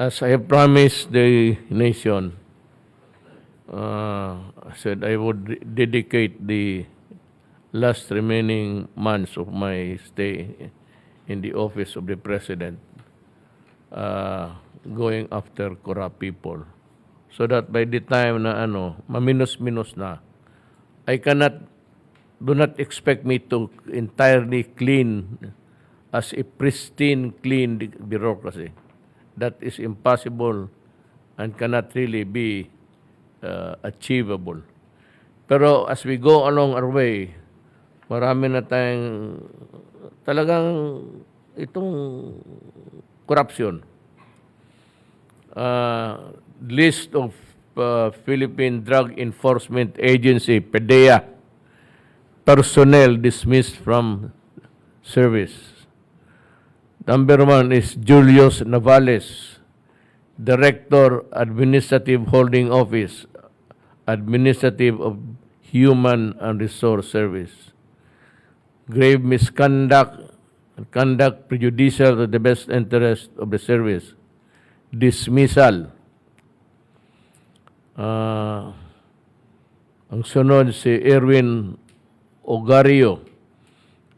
As I promised the nation, I said I would dedicate the last remaining months of my stay in the office of the president going after corrupt people. So that by the time na maminus-minus na, do not expect me to entirely clean as a pristine, clean bureaucracy. That is impossible and cannot really be achievable. Pero as we go along our way, marami na tayong talagang itong corruption. List of Philippine Drug Enforcement Agency, Pdea, personnel dismissed from service. Number 1 is Julius Navales, Director, Administrative Holding Office, Administrative of Human and Resource Service. Grave misconduct and conduct prejudicial to the best interest of the service. Dismissal. Ang sunod si Erwin Ogario,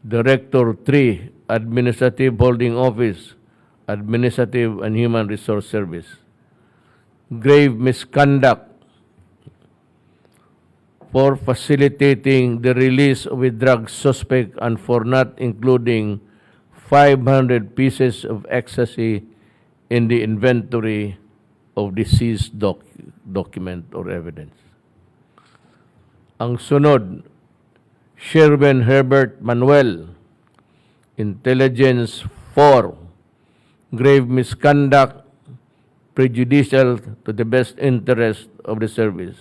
Director 3, Administrative Holding Office, Administrative and Human Resource Service. Grave misconduct for facilitating the release of a drug suspect and for not including 500 pieces of ecstasy in the inventory of the seized document or evidence. Ang sunod, Sherwin Herbert Manuel, Intelligence 4, grave misconduct, prejudicial to the best interest of the service,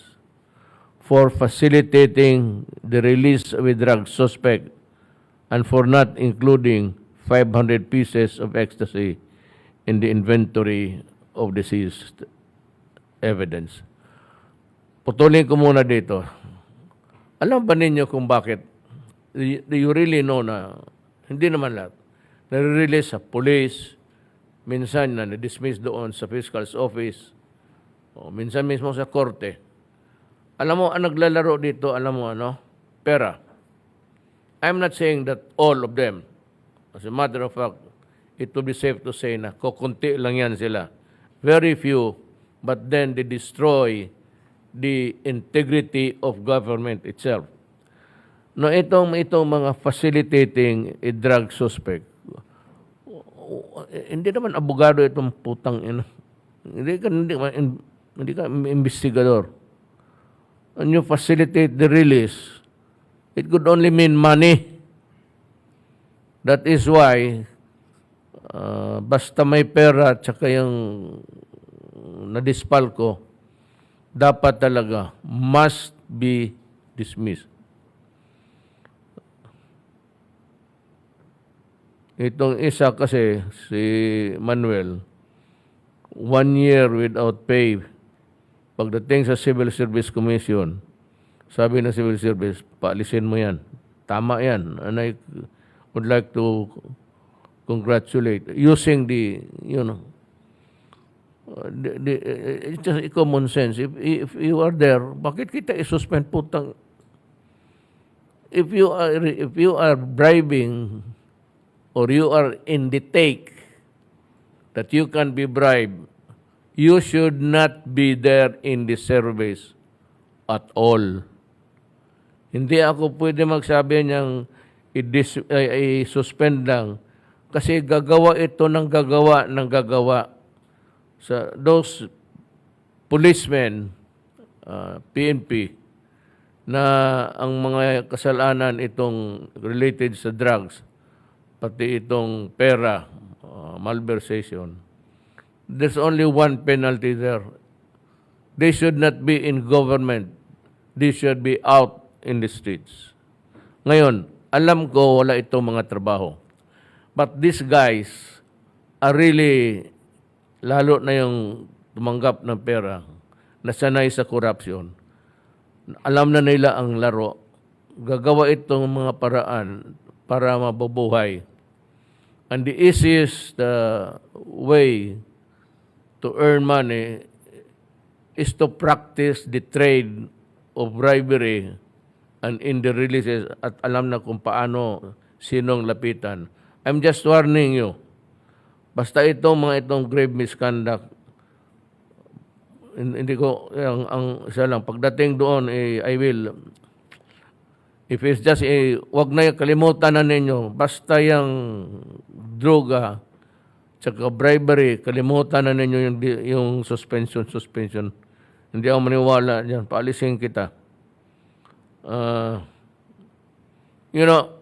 for facilitating the release of a drug suspect and for not including 500 pieces of ecstasy in the inventory of the seized evidence. Putulin ko muna dito. Alam ba ninyo kung bakit? Do you really know na hindi naman lahat. Nare-release sa police, minsan na na-dismiss doon sa fiscal's office, o minsan mismo sa korte. Alam mo, ang naglalaro dito, alam mo pera. I'm not saying that all of them. As a matter of fact, it would be safe to say na kukunti lang yan sila. Very few, but then they destroy the integrity of government itself. No, itong mga facilitating a drug suspect, hindi naman abogado itong putang ina. Hindi ka investigador. When you facilitate the release, it could only mean money. That is why basta may pera at saka yung nadispal ko, dapat talaga must be dismissed. Itong isa kasi, si Manuel, 1 year without pay. Pagdating sa Civil Service Commission, sabi ng Civil Service, paalisin mo yan. Tama yan. And I would like to congratulate. Using the it's just common sense. If you are there, bakit kita i-suspend putang? If you are bribing or you are in the take that you can be bribed, you should not be there in the service at all. Hindi ako pwede magsabi niyang i-suspend lang kasi gagawa ito ng gagawa. Sa those policemen, PNP, na ang mga kasalanan itong related sa drugs, pati itong pera, malversation, there's only one penalty there. They should not be in government. They should be out in the streets. Ngayon, alam ko wala itong mga trabaho. But these guys are really, lalo na yung tumanggap ng pera, nasanay sa corruption, alam na nila ang laro, gagawa itong mga paraan para mabubuhay. And the easiest way to earn money is to practice the trade of bribery and in the releases at alam na kung paano sinong lapitan. I'm just warning you. Basta itong grave misconduct, hindi ko, ang isa lang, pagdating doon, I will, if it's just, wag na kalimutan na ninyo, basta yung droga, tsaka bribery, kalimutan na ninyo yung suspension. Hindi ako maniwala dyan, paalisin kita. You know,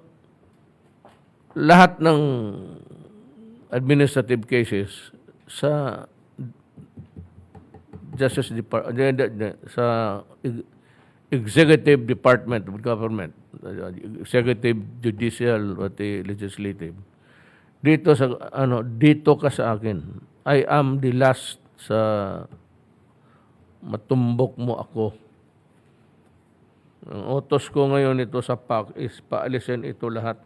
lahat ng administrative cases sa Justice Department, sa Executive Department of Government, Executive, Judicial, pati Legislative. Dito ka sa akin. I am the last sa matumbok mo ako. Ang utos ko ngayon ito sa PAC is paalisin ito lahat.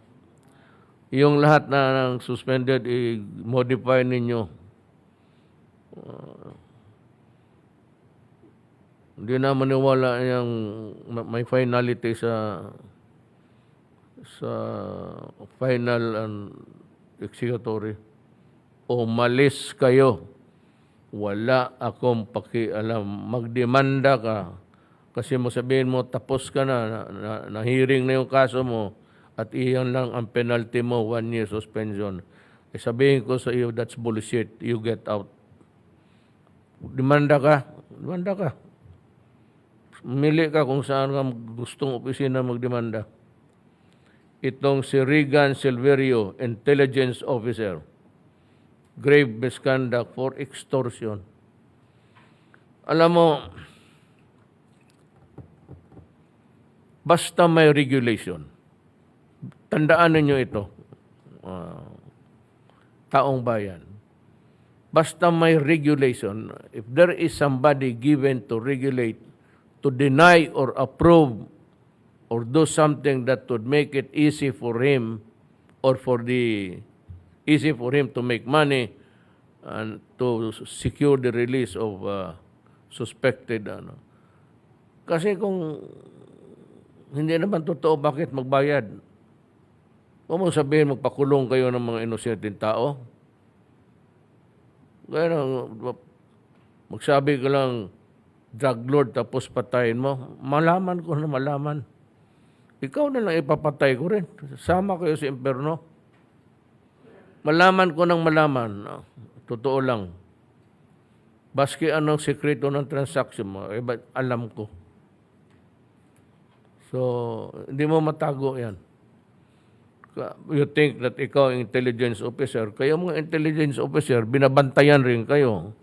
Yung lahat na ng suspended, i-modify ninyo. Hindi na maniwala yung may finality sa final and executory. Umalis kayo. Wala akong pakialam. Magdemanda ka. Kasi mo sabihin mo, tapos ka na hearing na yung kaso mo, at iyan lang ang penalty mo, 1 year suspension. Sabihin ko sa iyo, that's bullshit. You get out. Demanda ka. Mili ka kung saan ka gustong opisina magdemanda. Itong si Regan Silverio, Intelligence Officer, grave misconduct for extortion. Alam mo, basta may regulation, tandaan ninyo ito, taong bayan. Basta may regulation, if there is somebody given to regulate, to deny or approve or do something that would make it easy for him or easy for him to make money and to secure the release of suspected. Kasi kung hindi naman totoo, bakit magbayad? Huwag mo sabihin magpakulong kayo ng mga inosenteng tao. Kaya magsabi ka lang, drug lord, tapos patayin mo. Malaman ko na malaman. Ikaw na lang ipapatay ko rin. Sama kayo sa impyerno. Malaman ko ng malaman. Totoo lang. Baski anong sekreto ng transaction mo, alam ko. So, hindi mo matago yan. You think that ikaw intelligence officer, kayo mga intelligence officer, binabantayan rin kayo.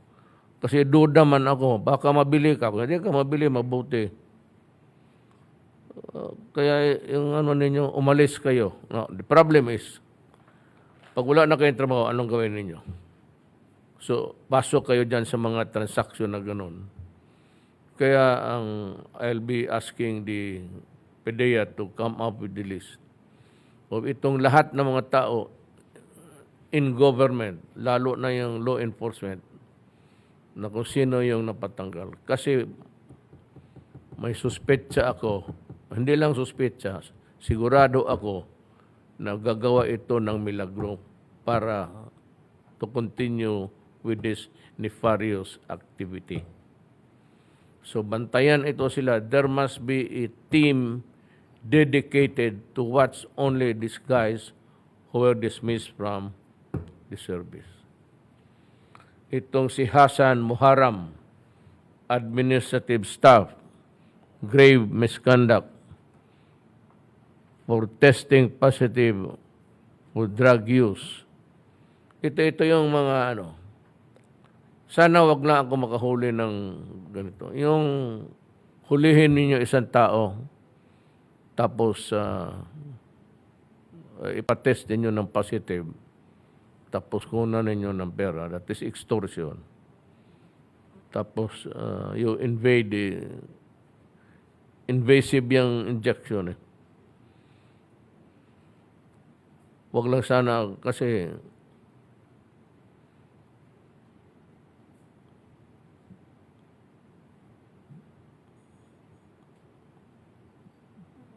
Kasi duda man ako, baka mabili ka. Kung hindi ka mabili, mabuti. Kaya yung ninyo, umalis kayo. No, the problem is, pag wala na kayong trabaho, anong gawin ninyo? So, pasok kayo dyan sa mga transaksyon na ganun. Kaya I'll be asking the Pdea to come up with the list of itong lahat ng mga tao in government, lalo na yung law enforcement, na kung sino yung napatanggal. Kasi may suspetsa ako, hindi lang suspetsa, sigurado ako na gagawa ito ng milagro para to continue with this nefarious activity. So bantayan ito sila. There must be a team dedicated to watch only these guys who were dismissed from the service. Itong si Hasan Muharram, administrative staff, grave misconduct for testing positive for drug use. Ito yung mga sana wag na ako makahuli ng ganito. Yung hulihin ninyo isang tao, tapos ipatest ninyo ng positive, tapos kunan ninyo ng pera, that is extortion. Tapos you invasive yung injection. Wag lang sana kasi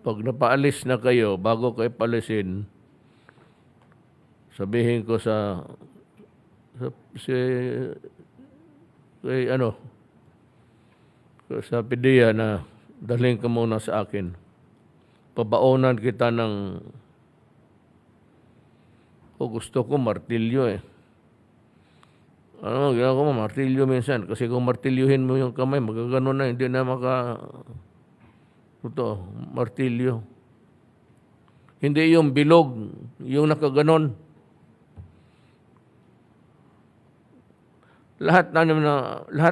pag napaalis na kayo, bago kayo palisin, sabihin ko si, kay ano, sa Pdea na dalhin ka muna sa akin. Pabaonan kita ng, gusto ko martilyo eh. Ano, ginagawa ko martilyo minsan. Kasi kung martilyuhin mo yung kamay, magagano na, hindi na martilyo. Hindi yung bilog, yung nakaganon. Lahat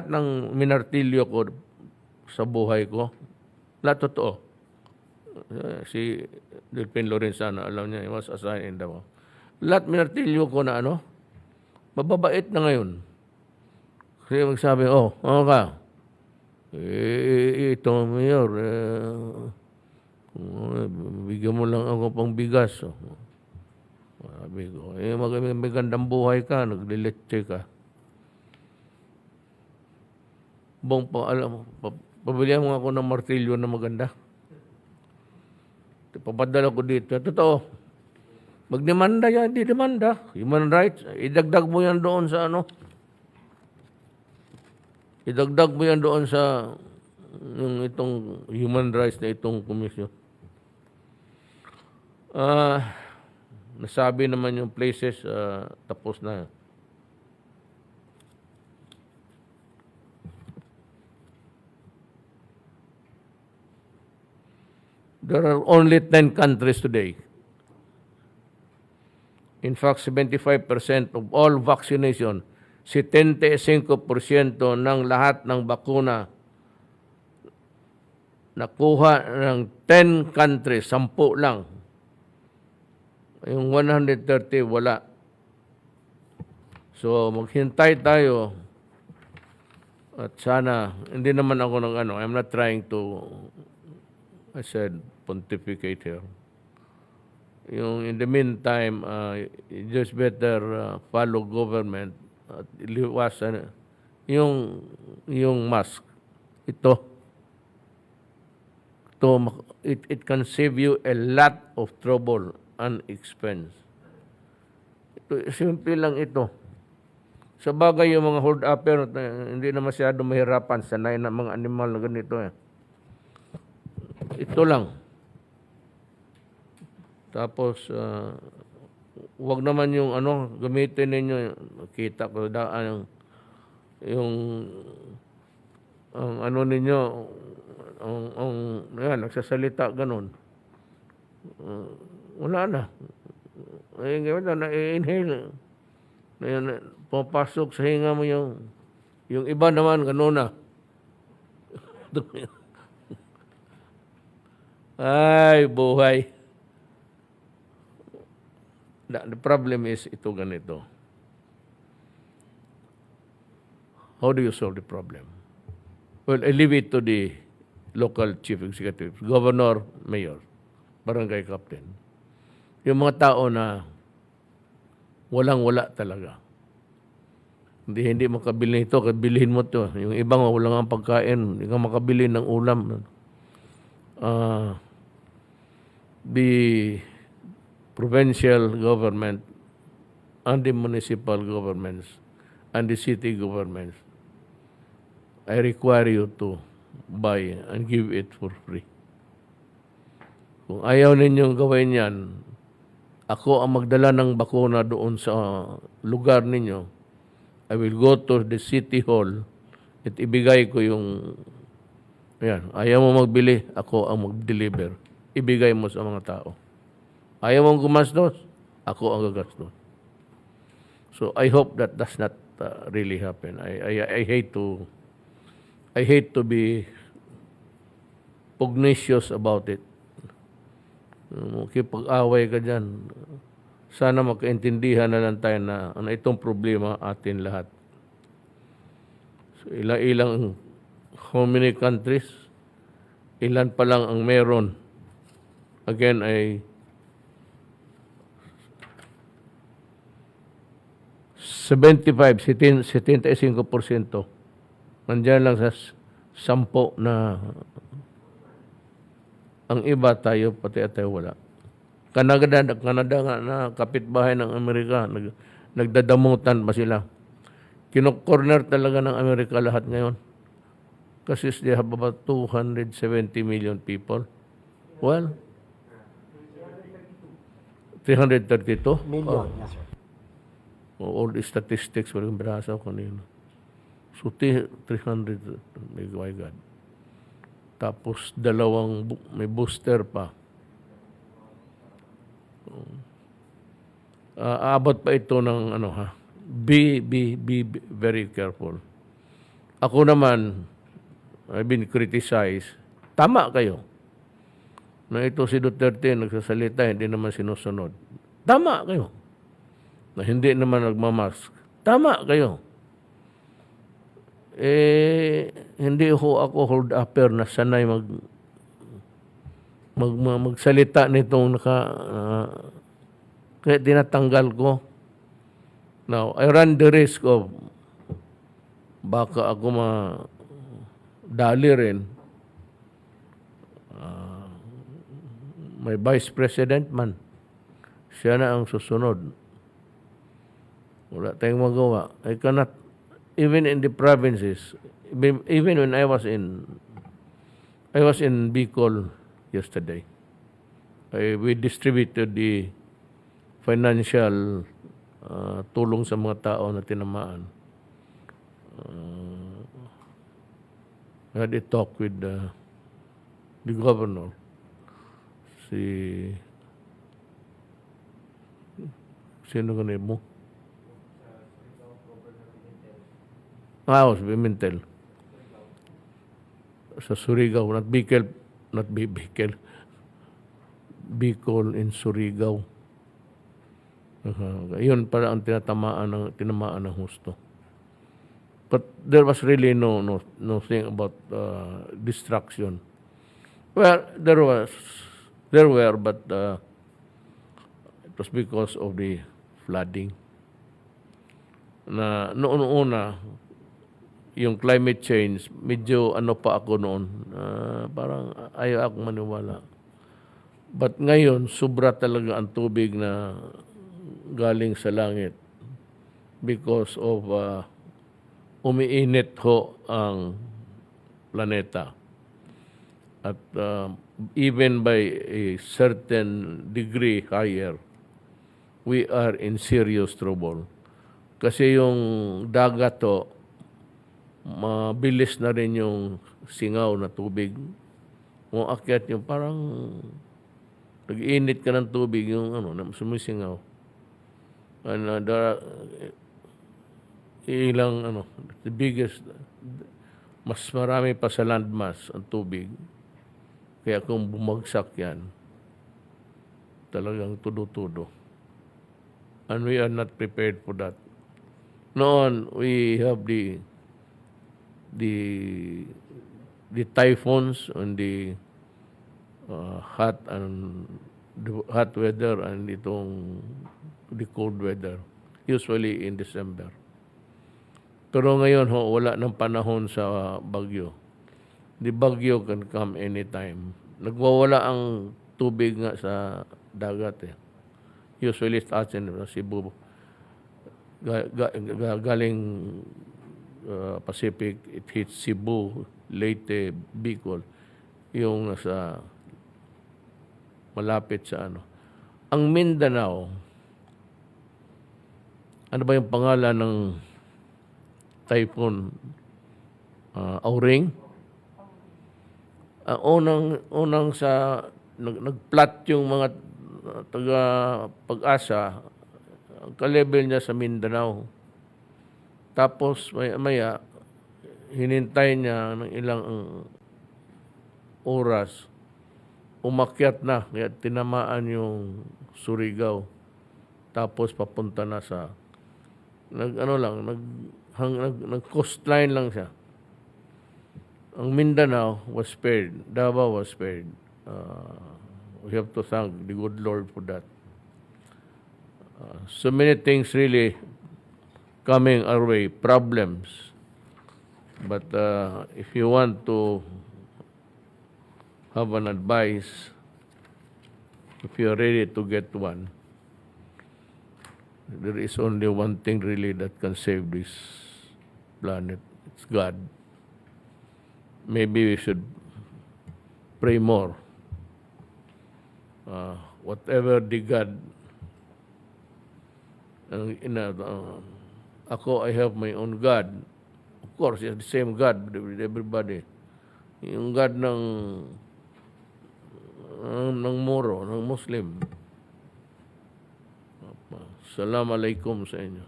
ng minartilyo ko sa buhay ko, lahat totoo. Si Delpin Lorenzana, alam niya, he was assigned in the lahat minartilyo ko na mababait na ngayon. Kasi magsabi, ano ka? Ito, Mayor, bigyan mo lang ako pang bigas. Sabi ko, magandang buhay ka, nagliletse ka. Pabilihan mo ako ng martilyo na maganda. Papadala ko dito. Totoo. Magdemanda yan, hindi demanda. Human rights, idagdag mo yan doon sa idagdag mo yan doon sa itong human rights na itong komisyon. Nasabi naman yung places, tapos na. There are only 10 countries today. In fact, 75% of all vaccination, 75% ng lahat ng bakuna nakuha ng 10 countries, 10 lang. Yung 130, wala. So, maghintay tayo at sana, hindi naman ako I'm not trying to, I said, pontificate here. In the meantime, you just better follow government at liwasan yung mask. It can save you a lot of trouble and expense. Simple lang ito. Sa bagay yung mga hold-upper, hindi na masyado mahirapan, sanay na mga animal na ganito Ito lang. Tapos, wag naman yung gamitin ninyo, kita ko daan yung ninyo, nagsasalita ganun. Wala na. Na-inhale. Papasok sa hinga mo yung iba naman, ganun na. Ay, buhay. The problem is ito ganito. How do you solve the problem? Well, I leave it to the local chief executive, governor, mayor, barangay captain. Yung mga tao na walang-wala talaga. Hindi makabili nito, kabilihin mo to. Yung ibang wala nga pagkain, hindi ka makabili ng ulam. The provincial government and the municipal governments and the city governments, I require you to buy and give it for free. Kung ayaw ninyong gawin yan, ako ang magdala ng bakuna doon sa lugar ninyo. I will go to the city hall at ibigay ko yung ayaw mo magbili, ako ang mag-deliver. Ibigay mo sa mga tao. Ayaw mong gumastos, ako ang gagastos. So I hope that does not really happen. I hate to be pugnacious about it. Pag-away ka dyan, sana magkaintindihan na lang tayo na itong problema atin lahat. So ilang how many countries? Ilan pa lang ang meron? Again, 75% nandiyan lang sa 10 na Ang iba tayo, pati tayo wala. Canada nga na kapitbahay ng Amerika, nagdadamutan pa sila. Kino-corner talaga ng Amerika lahat ngayon. Kasi they have about 270 million people. Well, 332? Million, yes, sir. All the statistics, walang binasa ko kanina. So, 300, my God. Tapos, may booster pa. Aabot pa ito ng be very careful. Ako naman, I've been criticized. Tama kayo. Na ito si Duterte nagsasalita, hindi naman sinusunod. Tama kayo. Na hindi naman nagmamask. Tama kayo. Hindi ako hold upper na sanay magsalita nitong kaya tinatanggal ko. Now, I run the risk of baka ako dali rin. May vice president man. Siya na ang susunod. Wala tayong magawa. I cannot, even in the provinces, even when I was in Bicol yesterday. We distributed the financial tulong sa mga tao na tinamaan. I had a talk with the governor. Sino ganun mo? Si Pimentel. Sa Surigao, not Bicol, Bicol in Surigao. Yun pala ang tinamaan ng husto. But there was really no thing about distraction. Well, there were, but it was because of the flooding. Na noon-una, yung climate change, medyo pa ako noon, parang ayaw ako maniwala. But ngayon, sobra talaga ang tubig na galing sa langit because of umiinit ho ang planeta. At even by a certain degree higher, we are in serious trouble. Kasi yung dagat to, mabilis na rin yung singaw na tubig. Kung akyat yung parang nag-init ka ng tubig, yung sumisingaw. The biggest, mas marami pa sa landmass ang tubig. Kaya kung bumagsak yan, talagang tudo-tudo. And we are not prepared for that. Noon, we have the typhoons and the hot weather and the cold weather, usually in December. Pero ngayon wala ng panahon sa bagyo. The bagyo can come anytime. Nagwawala ang tubig nga sa dagat. Usually sa Cebu. Galing Pacific, it hits Cebu, Leyte, Bicol. Yung nasa malapit sa Ang Mindanao, ano ba yung pangalan ng typhoon? Auring? Unang sa nag-plot yung mga taga Pag-asa, ang ka-level niya sa Mindanao. Tapos maya hinintay niya ng ilang oras, umakyat na, kaya tinamaan yung Surigao. Tapos papunta na sa nag-coastline lang siya. Ang Mindanao was spared. Davao was spared. We have to thank the good Lord for that. So many things really coming our way, problems. But if you want to have an advice, if you're ready to get one, there is only one thing really that can save this planet. It's God. Maybe we should pray more. Whatever the God, ako, I have my own God. Of course, it's the same God with everybody. Yung God ng Moro, ng Muslim. Assalamualaikum sa inyo.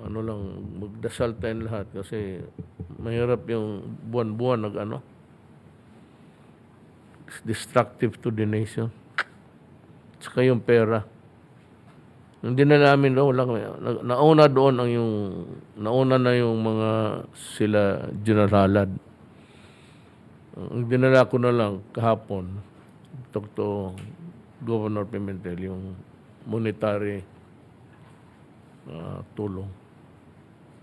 Ano lang, magdasal tayong lahat kasi mahirap yung buwan-buwan it's destructive to the nation. Tsaka yung pera. Hindi na namin nauna doon nauna na yung mga sila Generalad. Ang dinala ko na lang kahapon, talk to Governor Pimentel, yung monetary tulong.